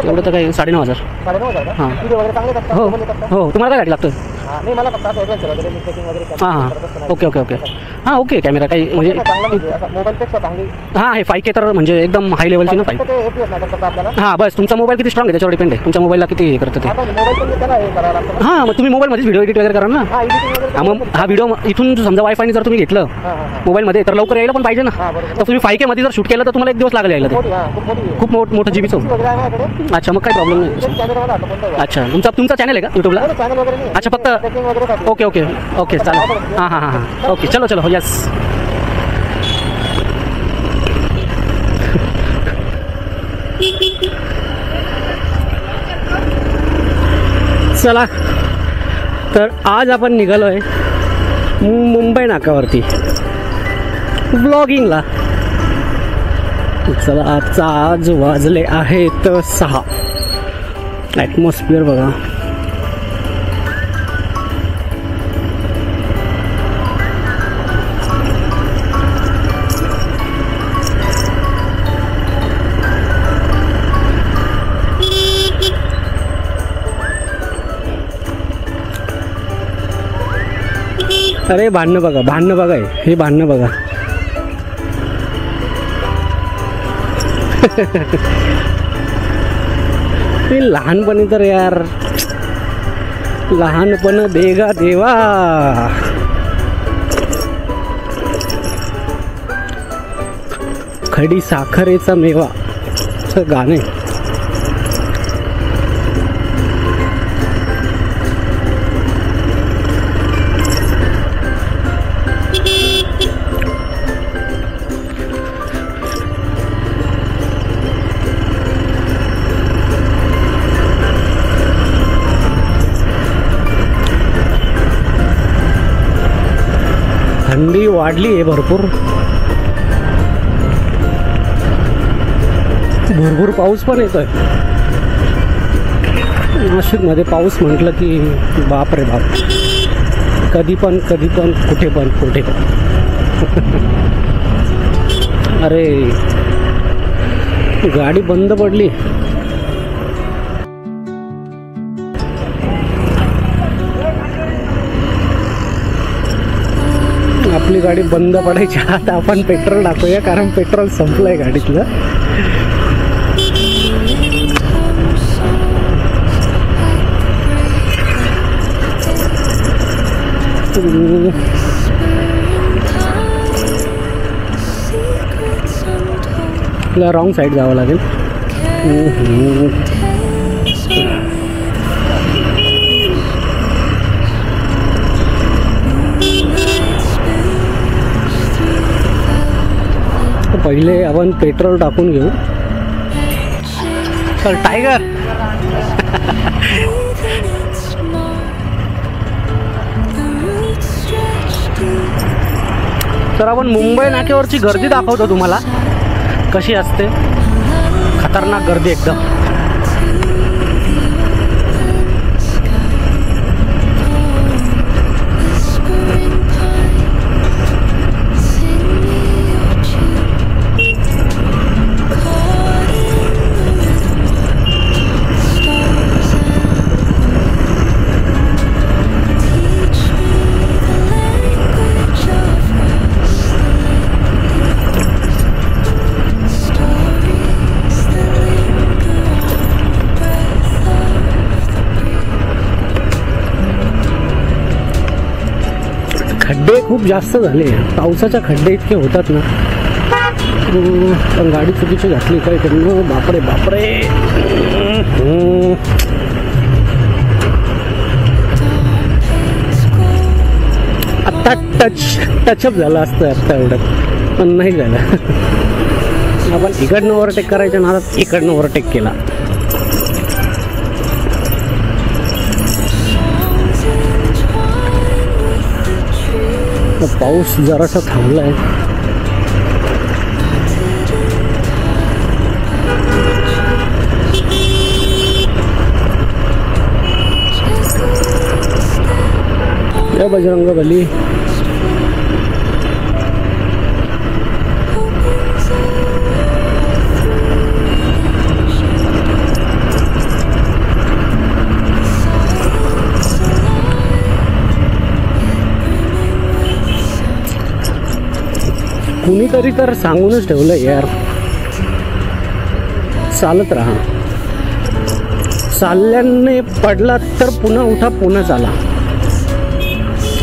एवढं तर काय 9,500. हां हो हो. तुम्हाला काय गाडी लागतं? हां हां ओके ओके ओके. हां ओके. कॅमेरा काही म्हणजे हां हे 5K तर म्हणजे एकदम हाय लेवलची ना 5. हां बस तुमचा मोबाईल किती स्ट्रॉंग आहे त्याच्यावर डिपेंड आहे. तुमच्या मोबाईलला किती हे करतं ते. हां मग तुम्ही मोबाईलमध्येच व्हिडिओ एडिट वगैरे कराल ना. हां मग हा व्हिडिओ इथून समजा वायफायने जर तुम्ही घेतलं मोबाईलमध्ये तर लवकर यायला पण पाहिजे ना. तर तुम्ही 5K मध्ये जर शूट केलं तर तुम्हाला 1 दिवस लागेल यायला ते. खूप मोठं जीबीचं. अच्छा मग काही प्रॉब्लेम नाही. अच्छा तुमचा चॅनल आहे का यूट्यूबला? अच्छा फक्त ओके ओके ओके चालेल. हां हां हां ओके चलो चलो यस. चला तर आज आपण निघालो आहे मुंबई नाक्यावरती ब्लॉगिंगला. चला आज वाजले आहेत 6. ॲटमॉस्फिअर बघा. अरे भांडणं बघा हे भांडणं बघा. ते लहानपणी तर यार लहानपण देगा देवा. खडी साखरेचा मेवा गाणे. थंडी वाढली आहे भरपूर. भरपूर पाऊस पण येतोय. नाशिकमध्ये पाऊस म्हटलं की बाप रे बाप. कधी पण कुठे पण. अरे गाडी बंद पडली. आपली गाडी बंद पडायची. आता आपण पेट्रोल टाकूया कारण पेट्रोल संपलंय गाडीतलं. आपल्याला रॉंग साईड जावं लागेल. पहिले आपण पेट्रोल टाकून घेऊ. चल टायगर. तर आपण मुंबई नाक्यावरची गर्दी दाखवतो तुम्हाला कशी असते. खतरनाक गर्दी एकदम. खड्डे खूप जास्त झाले. पावसाच्या खड्डे इतके होतात ना. पण गाडी चुकीची घातली काय करणं. बापरे बापरे. आत्ता टचअप झालं असतं आत्ता एवढं पण नाही झालं. आपण इकडनं ओव्हरटेक करायच्या नादात इकडनं ओव्हरटेक केला. पाऊस जरासा थांबलाय. या बजरंगबली. कोणीतरी तर सांगूनच ठेवलं यार, चालत राहा, चालल्याने पडला तर पुन्हा उठा, पुन्हा चाला.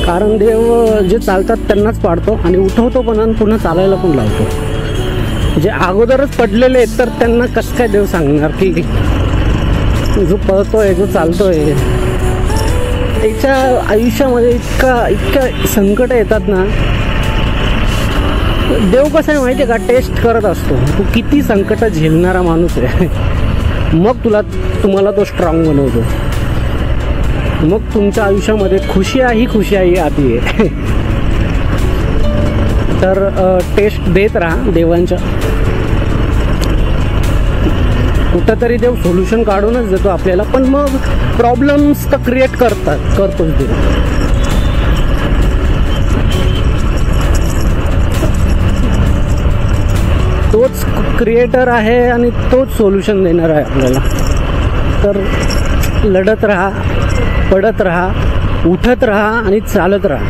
कारण देव जे चालतात त्यांनाच पाडतो आणि उठवतो पण आणि पुन्हा चालायला पण लावतो. जे अगोदरच पडलेले आहेत तर त्यांना कसं काय देव सांगणार की जो पळतोय, जो चालतोय. त्याच्या आयुष्यामध्ये इतका संकट येतात ना. देव कसं आहे माहिती आहे का, टेस्ट करत असतो तू किती संकट झेलणारा माणूस आहे. मग तुम्हाला तो स्ट्रॉंग बनवतो. मग तुमच्या आयुष्यामध्ये खुशी आती आहे. तर टेस्ट देत राहा देवांच्या. कुठंतरी देव सोल्युशन काढूनच देतो आपल्याला, पण मग प्रॉब्लेम्स तर क्रिएट करतोच देव. तोच क्रिएटर आहे आणि तोच सोल्युशन देणार आहे आपल्याला. तर लढत राहा, पडत राहा, उठत राहा आणि चालत राहा,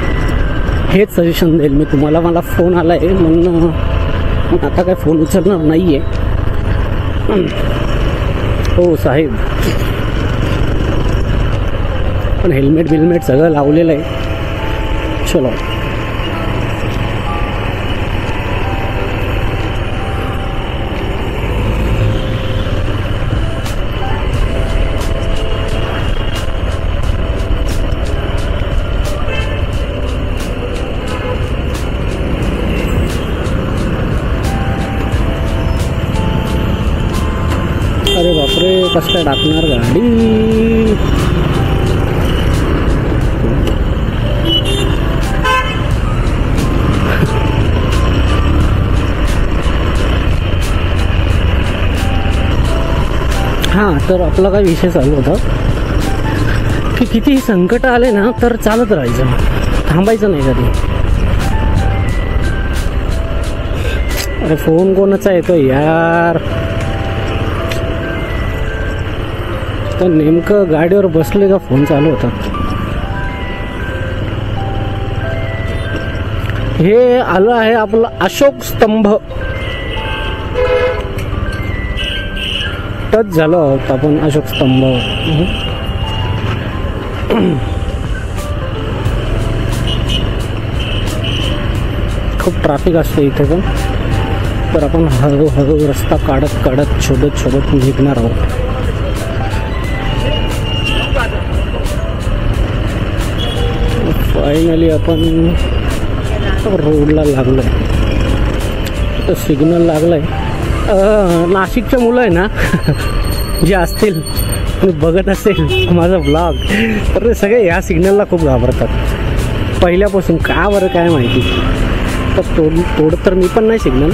हेच सजेशन देईल मी तुम्हाला. मला फोन आला आहे म्हणून आता काय फोन उचलणार नाही आहे. हो साहेब, पण हेल्मेट सगळं लावलेलं आहे. चलो अरे बापरे, कसं काय टाकणार गाडी. हां, तर आपला काय विषय चालू होता की कितीही संकट आले ना तर चालत राहायचं, थांबायचं नाही कधी. अरे फोन कोणाचा येतोय यार. तर नेमकं गाडीवर बसले का फोन चालू होतात. हे आलं आहे आपलं अशोक स्तंभ. टच झालो आहोत आपण अशोक स्तंभ. खूप ट्रॅफिक असते इथे पण. तर आपण हळूहळू रस्ता काढत शोधत निघणार आहोत. फायनली आपण रोडला लागलोय. तर सिग्नल लागलाय. नाशिकच्या मुलं आहे ना जे असतील आणि बघत असेल माझा ब्लॉग, तर ते सगळे या सिग्नलला खूप घाबरतात पहिल्यापासून. का बरं काय माहिती. तर तोडत तर मी पण नाही सिग्नल,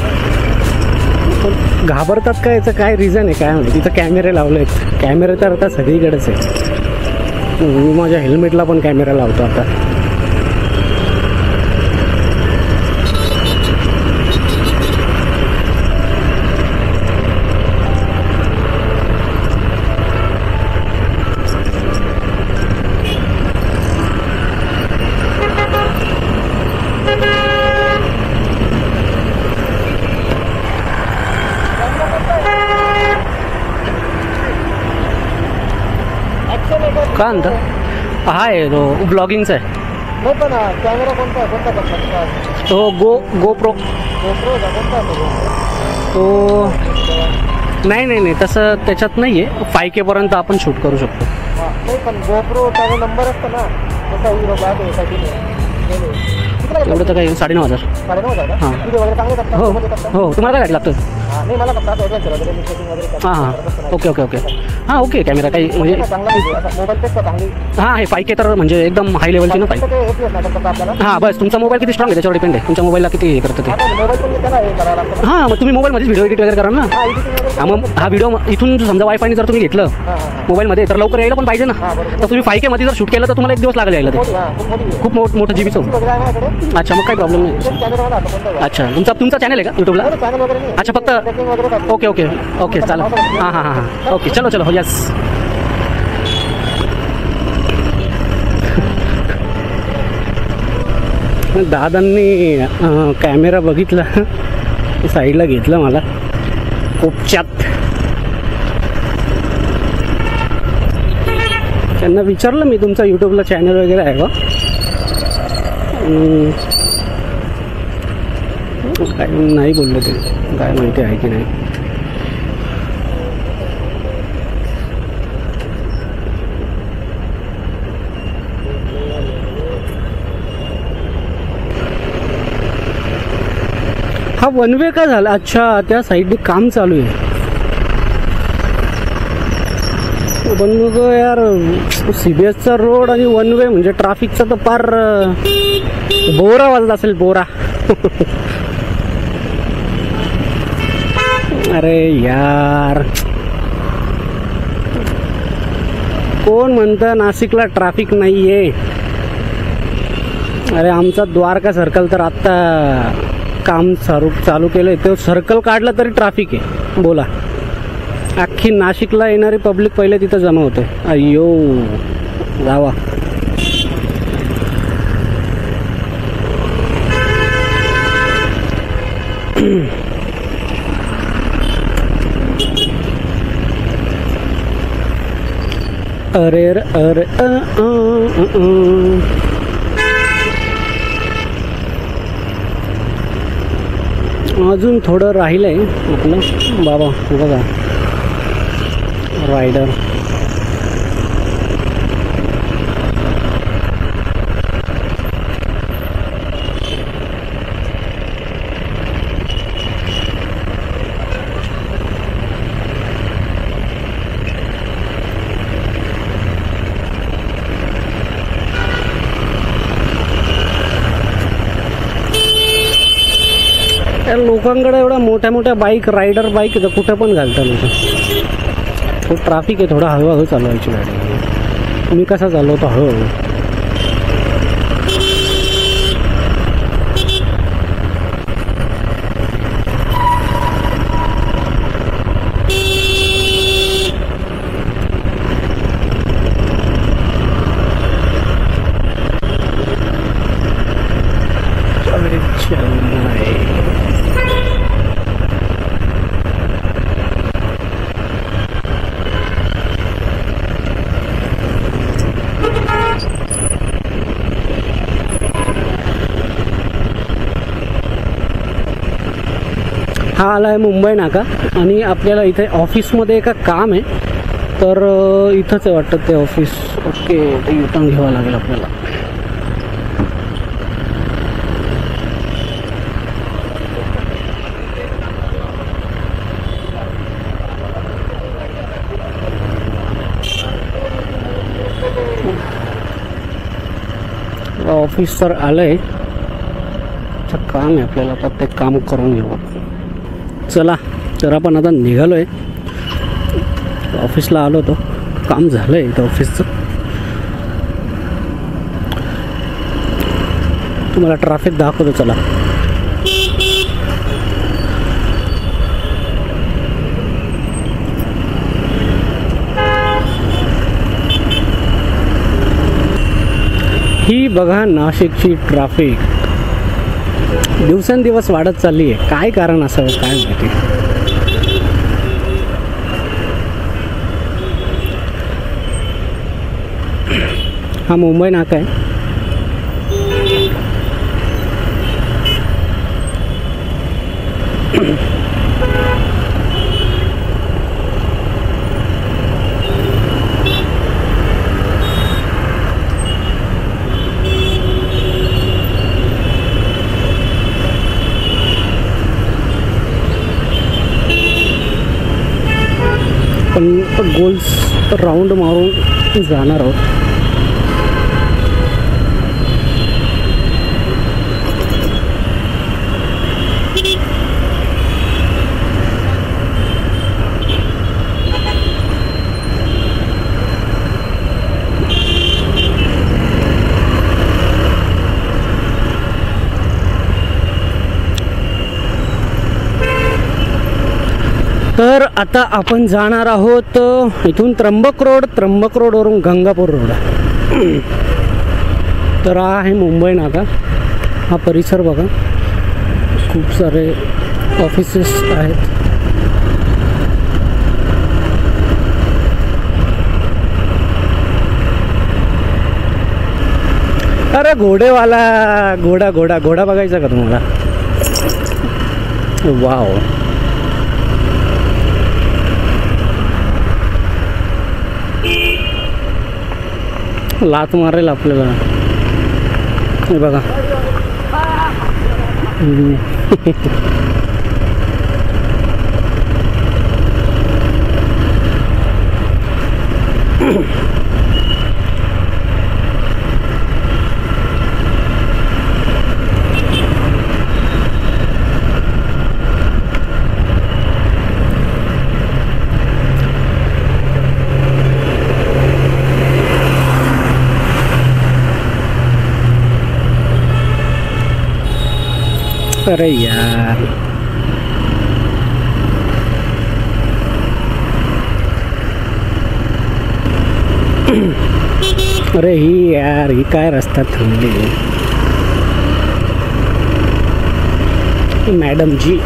पण घाबरतात का, याचं काय रिझन आहे काय माहिती. तिथं कॅमेरे लावले आहेत. कॅमेरे तर आता सगळीकडेच आहे. मी माझ्या हेल्मेटला पण कॅमेरा लावतो आता. का म्हणता. हा आहे तो ब्लॉगिंगचा आहे. कॅमेरा कोणता तो गोप्रो. तो नाही तसं त्याच्यात नाही आहे. 5K पर्यंत आपण शूट करू शकतो. नाही पण गोप्रो त्याचा नंबर असतो ना, तसा हिरो एवढं तर काही 9,500. हां हो. तुम्हाला काय लागतं. हां ओके. हां ओके. कॅमेरा काही म्हणजे हां हे 5K तर म्हणजे एकदम हाय लेवलची ना 5. हां बस तुमचा मोबाईल किती स्ट्रॉंग आहे त्याच्यावर डिपेंड आहे. तुमच्या मोबाईलला किती हे करतं ते. हां मग तुम्ही मोबाईलमध्येच व्हिडिओ एडिट वगैरे करा ना. मग हा व्हिडिओ इथून समजा वायफायने जर तुम्ही घेतलं मोबाईलमध्ये तर लवकर यायला पण पाहिजे ना. तर तुम्ही 5K मध्ये जर शूट केलं तर तुम्हाला 1 दिवस लागेल यायला. ते खूप मोठं जीबीचं. अच्छा मग काही प्रॉब्लेम नाही. अच्छा तुमचा चॅनल आहे का यूट्यूबला. अच्छा फक्त ओके चालेल. हां ओके चलो हो यस. दादांनी कॅमेरा बघितला साईडला घेतलं मला कोपच्यात. त्यांना विचारलं मी तुमचा यूट्यूबला चॅनल वगैरे आहे का. काय नाही बोलले ते, काय माहिती आहे की नाही. हा वन वे का झाला. अच्छा, त्या साईडने काम चालू आहे. पण मग यार CBSचा रोड आणि वन वे म्हणजे ट्रॅफिकचा तर पार बोरा वाजला असेल, बोरा. अरे यार, कोण म्हणतं नाशिकला ट्रॅफिक नाहीये. अरे आमचा द्वारका सर्कल तर आत्ता काम चालू केलंय, ते सर्कल काढलं तरी ट्रॅफिक आहे. बोला, अख्खी नाशिकला येणारी पब्लिक पहिले तिथं जमा होते. अय्यो जावा. अरे अरे अजून थोडं राहिलंय आपलं. बाबा बघा रायडर. त्या लोकांकडे एवढ्या मोठ्या मोठ्या बाईक, रायडर बाईक तर कुठे पण घालतात लोक. खूप ट्रॅफिक आहे, थोडं हळूहळू चालवायची गाडी. मी कसा चालवतो हळूहळू. हा आला आहे मुंबई नाका. आणि आपल्याला इथे ऑफिसमध्ये एका काम आहे, तर इथंच आहे वाटतं ते ऑफिस. ओके, ते युटर्न घ्यावं लागेल आपल्याला. ऑफिस तर आलंय, काम आहे आपल्याला, आता ते काम करून घेऊ. चला, तर आपण आता निघालोय. ऑफिसला आलो होतो, काम झालंय इथं ऑफिसचं. तुम्हाला ट्रॅफिक दाखवतो चला. ही बघा नाशिकची ट्रॅफिक दिवसेंदिवस वाढत चालली आहे. काय कारण असावं काय माहिती. हा मुंबई नाका आहे. पण गोल्स राऊंड मारून जाणार आहोत. तर आता आपण जाणार आहोत इथून त्र्यंबक रोडवरून गंगापूर रोड. तर हा आहे मुंबई नाका. हा परिसर बघा, खूप सारे ऑफिसेस आहेत. अरे घोडेवाला, घोडा घोडा घोडा बघायचा का तुम्हाला? वाव, लात मारेल आपल्याला. हे बघा. अरे यार, अरे ही यार, ही काय रस्ता थांबली मॅडम जी.